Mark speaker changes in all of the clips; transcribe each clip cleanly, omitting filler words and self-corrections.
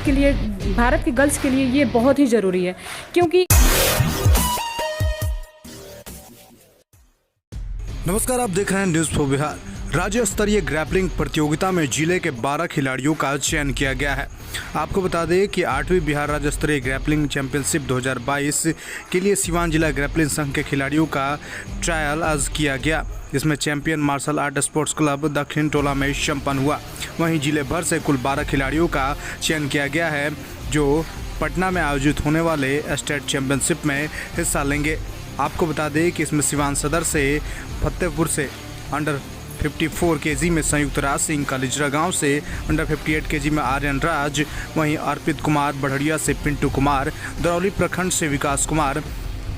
Speaker 1: के लिए, भारत की गर्ल्स के लिए ये बहुत ही ज़रूरी है, क्योंकि
Speaker 2: नमस्कार, आप देख रहे हैं न्यूज़ फॉर बिहार। राज्य स्तरीय ग्रैपलिंग प्रतियोगिता में जिले के 12 खिलाड़ियों का चयन किया गया है। आपको बता दें कि 8वीं बिहार राज्य स्तरीय ग्रैपलिंग चैंपियनशिप 2022 के लिए सिवान जिला ग्रैपलिंग संघ के खिलाड़ियों का ट्रायल आज किया गया, जिसमें champion martial art sports club Dakshin Tola में संपन्न हुआ। वहीं जिले भर से कुल 12 खिलाड़ियों का चयन किया गया है, जो पटना में आयोजित होने वाले स्टेट चैंपियनशिप में हिस्सा लेंगे। आपको बता दें कि इसमें सिवान सदर से फतेहपुर से अंडर 54 केजी में संयुक्त राज सिंह, कालिजरा गांव से अंडर 58 केजी में आर्यन राज, वहीं अर्पित कुमार, बढ़िया से पिंटू कुमार, दरौली प्रखंड से विकास कुमार,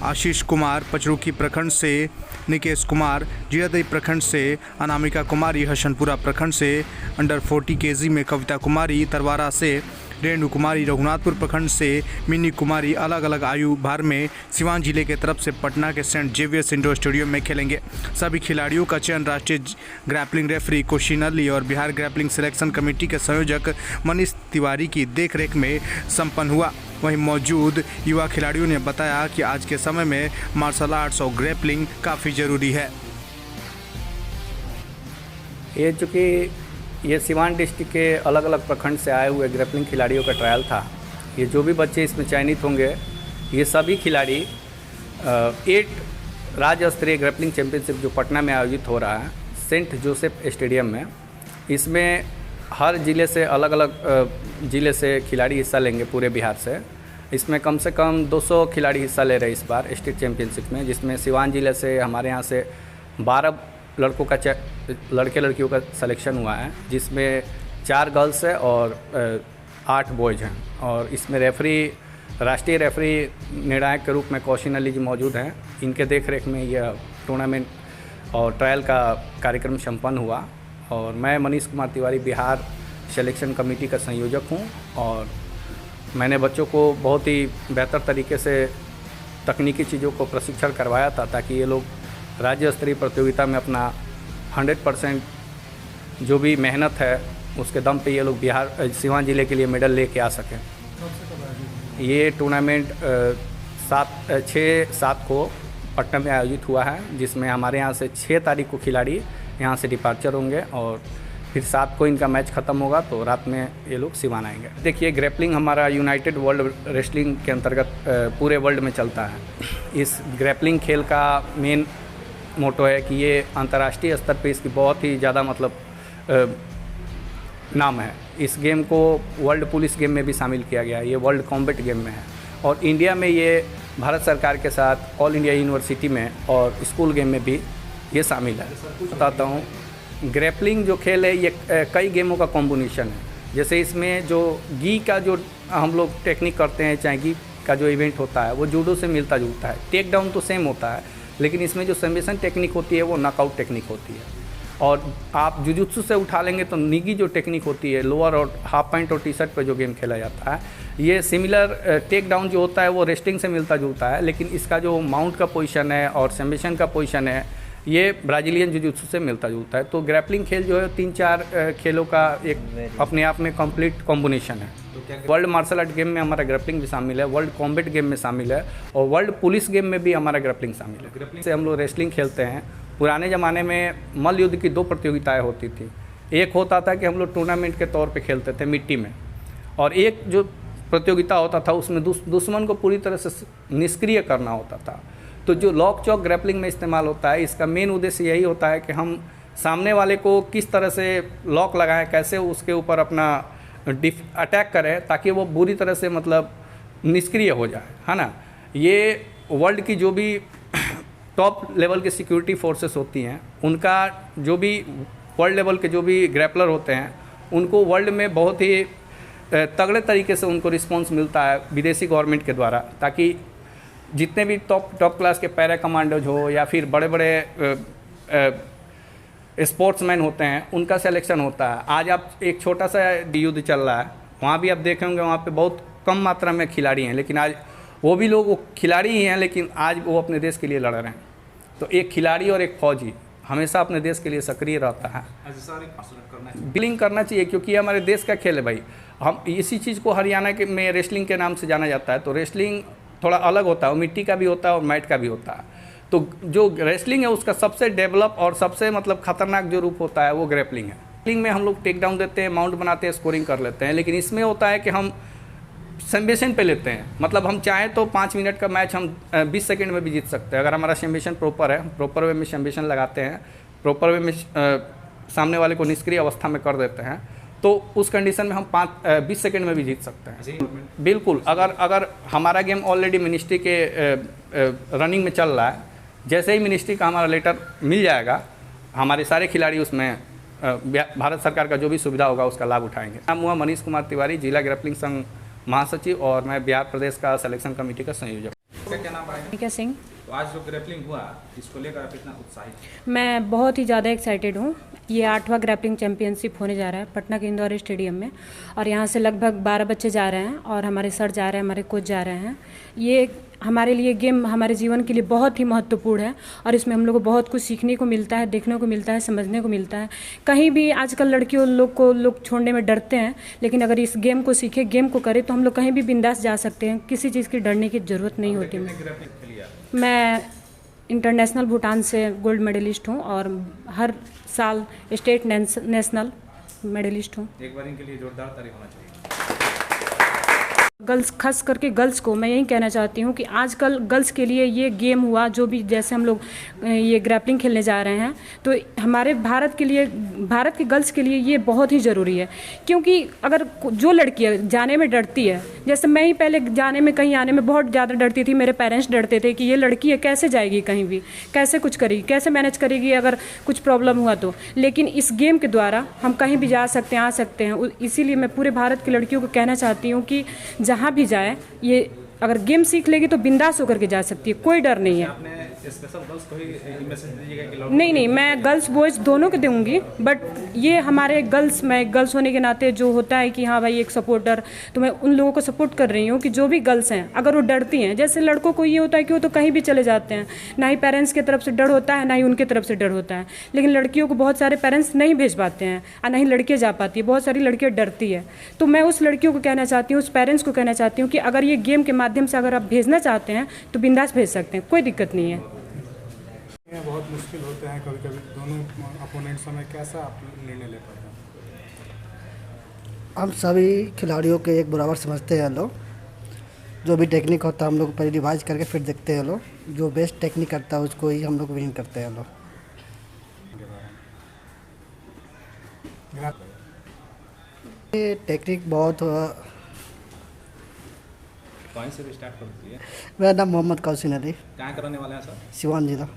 Speaker 2: आशीष कुमार, पचरुखी प्रखंड से निकेश कुमार, जीरादेई प्रखंड से अनामिका कुमारी, हसनपुरा प्रखंड से अंडर 40 केजी में कविता कुमारी, तरवारा से रेणु कुमारी, रघुनाथपुर प्रखंड से मिनी कुमारी अलग अलग आयु भार में सिवान जिले के तरफ से पटना के सेंट जेवियर्स इंडोर स्टेडियम में खेलेंगे। सभी खिलाड़ियों का चयन राष्ट्रीय ग्रैपलिंग रेफरी कौशिन अली और बिहार ग्रैपलिंग सिलेक्शन कमेटी के संयोजक मनीष तिवारी की देखरेख में संपन्न हुआ। वहीं मौजूद युवा खिलाड़ियों ने बताया कि आज के समय में मार्शल आर्ट्स और ग्रैपलिंग काफ़ी ज़रूरी है।
Speaker 3: ये सिवान डिस्ट्रिक्ट के अलग अलग प्रखंड से आए हुए ग्रैपलिंग खिलाड़ियों का ट्रायल था। ये जो भी बच्चे इसमें चयनित होंगे, ये सभी खिलाड़ी 8 राज्य स्तरीय ग्रैपलिंग चैंपियनशिप जो पटना में आयोजित हो रहा है सेंट जोसेफ स्टेडियम में, इसमें हर ज़िले से अलग अलग ज़िले से खिलाड़ी हिस्सा लेंगे पूरे बिहार से। इसमें कम से कम 200 खिलाड़ी हिस्सा ले रहे हैं इस बार स्टेट चैंपियनशिप में, जिसमें सिवान ज़िले से हमारे यहाँ से 12 लड़के लड़कियों का सिलेक्शन हुआ है, जिसमें 4 गर्ल्स है और 8 बॉयज़ हैं। और इसमें राष्ट्रीय रेफरी निर्णायक के रूप में कौशिन अली जी मौजूद हैं। इनके देखरेख में यह टूर्नामेंट और ट्रायल का कार्यक्रम संपन्न हुआ। और मैं मनीष कुमार तिवारी बिहार सिलेक्शन कमेटी का संयोजक हूं, और मैंने बच्चों को बहुत ही बेहतर तरीके से तकनीकी चीज़ों को प्रशिक्षण करवाया था, ताकि ये लोग राज्य स्तरीय प्रतियोगिता में अपना 100% जो भी मेहनत है उसके दम पे ये लोग बिहार सिवान ज़िले के लिए मेडल लेके आ सकें। ये टूर्नामेंट 6-7 को पटना में आयोजित हुआ है, जिसमें हमारे यहाँ से 6 तारीख को खिलाड़ी यहाँ से डिपार्चर होंगे और फिर 7 को इनका मैच ख़त्म होगा, तो रात में ये लोग सिवान आएंगे। देखिए, ग्रैपलिंग हमारा यूनाइटेड वर्ल्ड रेसलिंग के अंतर्गत पूरे वर्ल्ड में चलता है। इस ग्रैपलिंग खेल का मेन मोटो है कि ये अंतर्राष्ट्रीय स्तर पे इसकी बहुत ही ज़्यादा नाम है। इस गेम को वर्ल्ड पुलिस गेम में भी शामिल किया गया है। ये वर्ल्ड कॉम्बैट गेम में है, और इंडिया में ये भारत सरकार के साथ ऑल इंडिया यूनिवर्सिटी में और स्कूल गेम में भी ये शामिल है। बताता हूँ, ग्रैपलिंग जो खेल है ये कई गेमों का कॉम्बिनेशन है। जैसे इसमें जो गी का जो हम लोग टेक्निक करते हैं, चाहे गी का जो इवेंट होता है वो जूडो से मिलता जुलता है। टेक डाउन तो सेम होता है, लेकिन इसमें जो सबमिशन टेक्निक होती है वो नॉकआउट टेक्निक होती है। और आप जुजुत्सु से उठा लेंगे तो निगी जो टेक्निक होती है, लोअर और हाफ पैंट और टी-शर्ट पर जो गेम खेला जाता है, ये सिमिलर टेक डाउन जो होता है वो रेस्टिंग से मिलता जुलता है, लेकिन इसका जो माउंट का पोजीशन है और सबमिशन का पोजीशन है ये ब्राज़ीलियन जुजुत्सु से मिलता जुलता है। तो ग्रैपलिंग खेल जो है 3-4 खेलों का एक अपने आप में कंप्लीट कॉम्बिनेशन है। वर्ल्ड मार्शल आर्ट गेम में हमारा ग्रैपलिंग भी शामिल है, वर्ल्ड कॉम्बैट गेम में शामिल है, और वर्ल्ड पुलिस गेम में भी हमारा ग्रैपलिंग शामिल है। ग्रैपलिंग से हम लोग रेसलिंग खेलते हैं। पुराने ज़माने में मल्ल युद्ध की 2 प्रतियोगिताएं होती थी। एक होता था कि हम लोग टूर्नामेंट के तौर पे खेलते थे मिट्टी में, और एक जो प्रतियोगिता होता था उसमें दुश्मन को पूरी तरह से निष्क्रिय करना होता था। तो जो लॉक चॉक ग्रैपलिंग में इस्तेमाल होता है, इसका मेन उद्देश्य यही होता है कि हम सामने वाले को किस तरह से लॉक लगाएं, कैसे उसके ऊपर अपना अटैक करें ताकि वो बुरी तरह से निष्क्रिय हो जाए, है ना। ये वर्ल्ड की जो भी टॉप लेवल की सिक्योरिटी फोर्सेस होती हैं, उनका जो भी वर्ल्ड लेवल के जो भी ग्रैपलर होते हैं, उनको वर्ल्ड में बहुत ही तगड़े तरीके से उनको रिस्पॉन्स मिलता है विदेशी गवर्नमेंट के द्वारा, ताकि जितने भी टॉप क्लास के पैरा कमांडोज हो या फिर बड़े बड़े स्पोर्ट्समैन होते हैं, उनका सिलेक्शन होता है। आज आप एक छोटा सा युद्ध चल रहा है, वहाँ भी आप देखे होंगे, वहाँ पे बहुत कम मात्रा में खिलाड़ी हैं, लेकिन आज वो भी लोग खिलाड़ी ही हैं, लेकिन आज वो अपने देश के लिए लड़ रहे हैं। तो एक खिलाड़ी और एक फौजी हमेशा अपने देश के लिए सक्रिय रहता है। बिलिंग करना चाहिए क्योंकि ये हमारे देश का खेल है भाई। हम इसी चीज़ को हरियाणा के में रेसलिंग के नाम से जाना जाता है। तो रेसलिंग थोड़ा अलग होता है, वो मिट्टी का भी होता है और मैट का भी होता है। तो जो रेसलिंग है उसका सबसे डेवलप और सबसे मतलब खतरनाक जो रूप होता है वो ग्रैपलिंग है। ग्रैपलिंग में हम लोग टेक डाउन देते हैं, माउंट बनाते हैं, स्कोरिंग कर लेते हैं। लेकिन इसमें होता है कि हम सबमिशन पे लेते हैं, मतलब हम चाहें तो 5 मिनट का मैच हम 20 सेकंड में भी जीत सकते हैं अगर हमारा सबमिशन प्रॉपर है। प्रॉपर वे में सबमिशन लगाते हैं, प्रॉपर वे में सामने वाले को निष्क्रिय अवस्था में कर देते हैं, तो उस कंडीशन में हम 20 सेकंड में भी जीत सकते हैं। बिल्कुल, अगर हमारा गेम ऑलरेडी मिनिस्ट्री के रनिंग में चल रहा है, जैसे ही मिनिस्ट्री का हमारा लेटर मिल जाएगा, हमारे सारे खिलाड़ी उसमें भारत सरकार का जो भी सुविधा होगा उसका लाभ उठाएंगे। नाम हुआ मनीष कुमार तिवारी, जिला ग्रैपलिंग संघ महासचिव, और मैं बिहार प्रदेश का सिलेक्शन कमेटी का संयोजक।
Speaker 4: क्या नाम है?
Speaker 1: निका सिंह।
Speaker 4: तो आज जो ग्रैपलिंग हुआ इसको लेकर आप इतना उत्साहित?
Speaker 1: मैं बहुत ही ज़्यादा एक्साइटेड हूँ। ये 8वां ग्रैपलिंग चैंपियनशिप होने जा रहा है पटना के इंदौर स्टेडियम में, और यहाँ से लगभग 12 बच्चे जा रहे हैं और हमारे सर जा रहे हैं, हमारे कोच जा रहे हैं। ये हमारे लिए गेम हमारे जीवन के लिए बहुत ही महत्वपूर्ण है और इसमें हम लोग को बहुत कुछ सीखने को मिलता है, देखने को मिलता है, समझने को मिलता है। कहीं भी आजकल लड़कियों लोग छोड़ने में डरते हैं, लेकिन अगर इस गेम को सीखे, गेम को करें, तो हम लोग कहीं भी बिंदास जा सकते हैं। किसी चीज़ की डरने की ज़रूरत नहीं होती। मैं इंटरनेशनल भूटान से गोल्ड मेडलिस्ट हूँ और हर साल स्टेट नेशनल मेडलिस्ट हूँ।
Speaker 4: एक बार इनके लिए जोरदार तारीफ होना चाहिए।
Speaker 1: गर्ल्स, खास करके गर्ल्स को मैं यही कहना चाहती हूँ कि आजकल गर्ल्स के लिए ये गेम हुआ, जो भी जैसे हम लोग ये ग्रैपलिंग खेलने जा रहे हैं, तो हमारे भारत के लिए, भारत के गर्ल्स के लिए ये बहुत ही ज़रूरी है। क्योंकि अगर जो लड़कियाँ जाने में डरती है, जैसे मैं ही पहले जाने में, कहीं आने में बहुत ज़्यादा डरती थी, मेरे पेरेंट्स डरते थे कि ये लड़की है, कैसे जाएगी कहीं भी, कैसे कुछ करेगी, कैसे मैनेज करेगी अगर कुछ प्रॉब्लम हुआ तो। लेकिन इस गेम के द्वारा हम कहीं भी जा सकते हैं, आ सकते हैं। इसीलिए मैं पूरे भारत की लड़कियों को कहना चाहती हूँ कि जहाँ भी जाए, ये अगर गेम सीख लेगी तो बिंदास होकर के जा सकती है, कोई डर नहीं है।
Speaker 4: आपने स्पेशल गर्ल्स को ही मैसेज दीजिएगा कि
Speaker 1: नहीं, मैं गर्ल्स बॉयज़ दोनों को दूंगी, बट ये हमारे गर्ल्स, मैं गर्ल्स होने के नाते जो होता है कि हाँ भाई एक सपोर्टर, तो मैं उन लोगों को सपोर्ट कर रही हूँ कि जो भी गर्ल्स हैं अगर वो डरती हैं, जैसे लड़कों को ये होता है कि वो तो कहीं भी चले जाते हैं, ना ही पेरेंट्स की तरफ से डर होता है, ना ही उनकी तरफ से डर होता है। लेकिन लड़कियों को बहुत सारे पेरेंट्स नहीं भेज पाते हैं और ना ही लड़कियाँ जा पाती है, बहुत सारी लड़कियाँ डरती है। तो मैं उस लड़कियों को कहना चाहती हूँ, उस पेरेंट्स को कहना चाहती हूँ कि अगर ये गेम के माध्यम से अगर आप भेजना चाहते हैं तो बिंदास भेज सकते हैं, कोई दिक्कत नहीं है।
Speaker 5: बहुत मुश्किल होते हैं कभी कभी दोनों अपोनेंट्स में, कैसा आप निर्णय ले पाते हैं?
Speaker 6: हम सभी खिलाड़ियों के एक बराबर समझते हैं लोग। जो भी टेक्निक होता है हम लोग पहले रिवाइज करके फिर देखते हैं लोग, जो बेस्ट टेक्निक करता है उसको ही हम लोग विन करते हैं लोग। ये टेक्निक बहुत
Speaker 4: पॉइंट से भी स्टार्ट कर दीजिए।
Speaker 6: मेरा नाम मोहम्मद कौशिन अली,
Speaker 4: कहाँ करने वाले हैं सर?
Speaker 6: सिवान जिला।